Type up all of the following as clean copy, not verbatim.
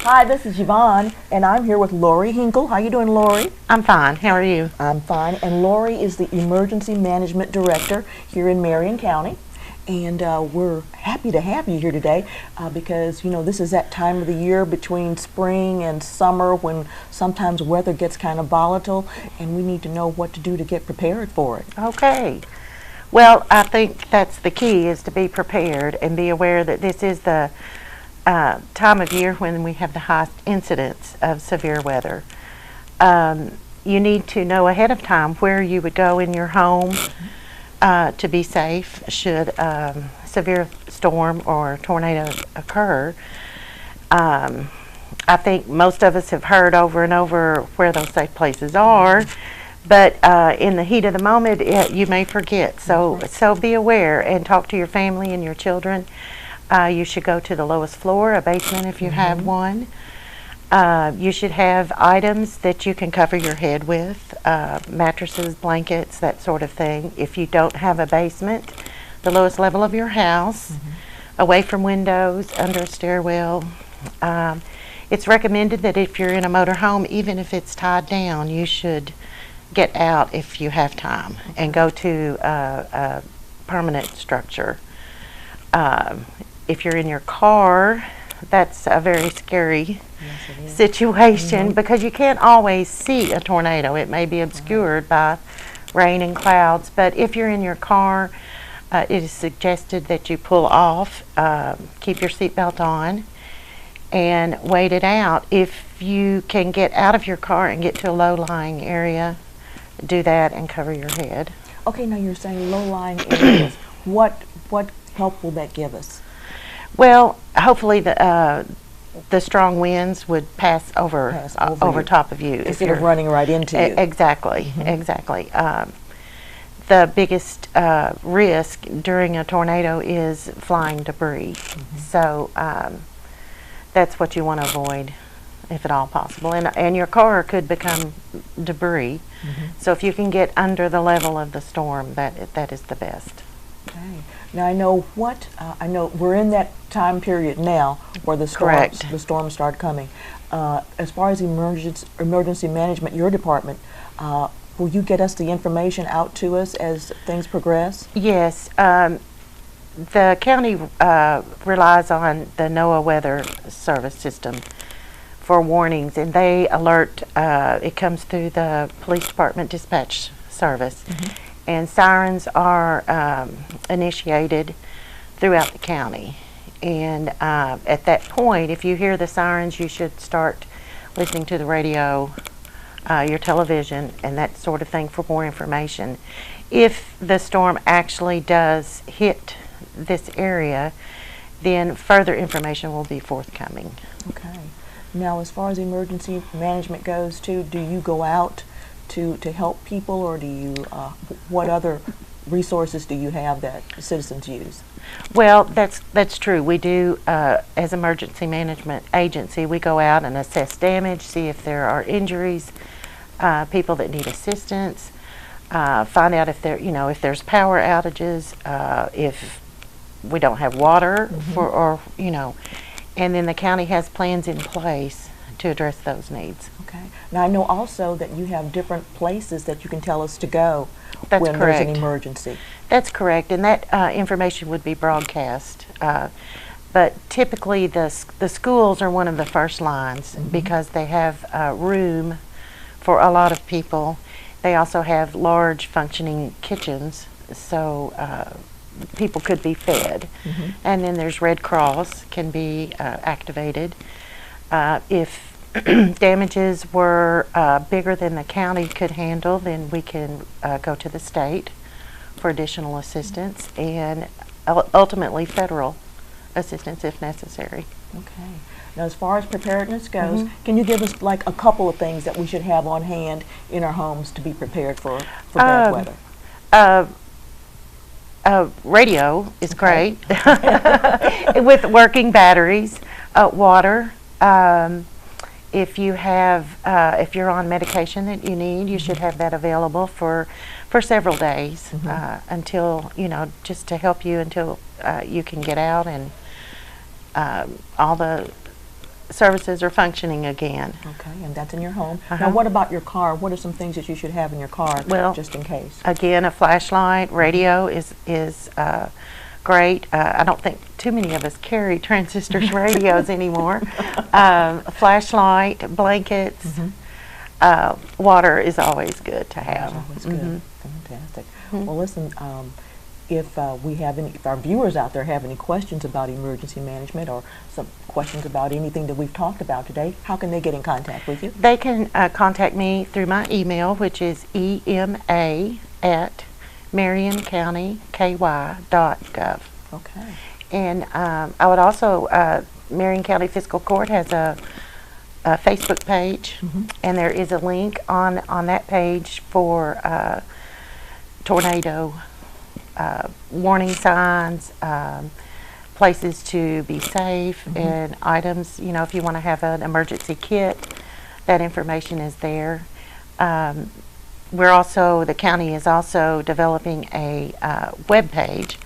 Hi, this is Yvonne, and I'm here with Lori Hinkle. How you doing, Lori? I'm fine. How are you? I'm fine, and Lori is the Emergency Management Director here in Marion County. And we're happy to have you here today because, you know, this is that time of the year between spring and summer when sometimes weather gets kind of volatile, and we need to know what to do to get prepared for it. Okay. Well, I think that's the key, is to be prepared and be aware that this is the time of year when we have the highest incidence of severe weather. You need to know ahead of time where you would go in your home to be safe should a severe storm or tornado occur. I think most of us have heard over and over where those safe places are, but in the heat of the moment, you may forget. So be aware and talk to your family and your children. You should go to the lowest floor, a basement if you have one. You should have items that you can cover your head with, mattresses, blankets, that sort of thing. If you don't have a basement, the lowest level of your house, away from windows, under a stairwell. It's recommended that if you're in a motorhome, even if it's tied down, you should get out if you have time and go to a permanent structure. If you're in your car, that's a very scary situation because you can't always see a tornado. It may be obscured by rain and clouds, but if you're in your car, it is suggested that you pull off, keep your seatbelt on, and wait it out. If you can get out of your car and get to a low-lying area, do that and cover your head. Okay, now you're saying low-lying areas. What help will that give us? Well, hopefully the strong winds would pass over top of you instead of running right into you. Exactly, exactly. The biggest risk during a tornado is flying debris. So that's what you want to avoid, if at all possible. And your car could become debris. So if you can get under the level of the storm, that is the best. Okay. Now I know we're in that time period now where the storms start coming. As far as emergency management, your department, will you get us the information out to us as things progress? Yes. The county relies on the NOAA weather service system for warnings, and they alert. It comes through the police department dispatch service. And sirens are initiated throughout the county. And at that point, if you hear the sirens, you should start listening to the radio, your television, and that sort of thing for more information. If the storm actually does hit this area, then further information will be forthcoming. Okay. Now, as far as emergency management goes, do you go out to help people, or do you, what other resources do you have that citizens use? Well, that's true. We do, as emergency management agency, we go out and assess damage, see if there are injuries, people that need assistance, find out if there's power outages, if we don't have water, and then the county has plans in place to address those needs. Okay. Now I know also that you have different places that you can tell us to go when correct. There's an emergency. That's correct, and that information would be broadcast. But typically the schools are one of the first lines because they have room for a lot of people. They also have large functioning kitchens, so people could be fed. And then there's Red Cross can be activated. If damages were bigger than the county could handle, then we can go to the state for additional assistance and ultimately federal assistance if necessary. Okay. Now, as far as preparedness goes, can you give us like a couple of things that we should have on hand in our homes to be prepared for bad weather? Radio is great with working batteries, water. If you're on medication that you need, you should have that available for several days until, just to help you until you can get out, and all the services are functioning again. Okay, and that's in your home. Uh-huh. Now, what about your car? What are some things that you should have in your car, Well, just in case? Again, a flashlight, radio is great. I don't think too many of us carry transistors radios anymore. A flashlight, blankets, water is always good to have. That's good. Fantastic. Well, listen, if if our viewers out there have any questions about emergency management or some questions about anything that we've talked about today, how can they get in contact with you? They can contact me through my email, which is ema@marioncountyky.gov. Okay. And I would also, Marion County Fiscal Court has a Facebook page, and there is a link on that page for tornado warning signs, places to be safe, and items. You know, if you want to have an emergency kit, that information is there. The county is also developing a web page,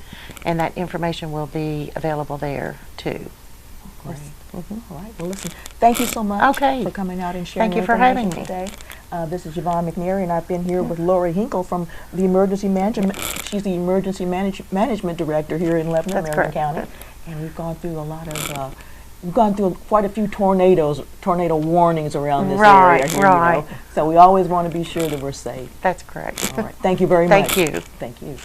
and that information will be available there too. Great. All right. Well, listen, thank you so much for coming out and sharing Thank you for having me today. This is Yvonne McNary, and I've been here with Lori Hinkle from the Emergency Management. She's the Emergency Management Director here in Lebanon, Marion County. And we've gone through quite a few tornado warnings around this area here. Right. You know? So we always want to be sure that we're safe. That's correct. All right. Thank you very much. Thank you. Thank you.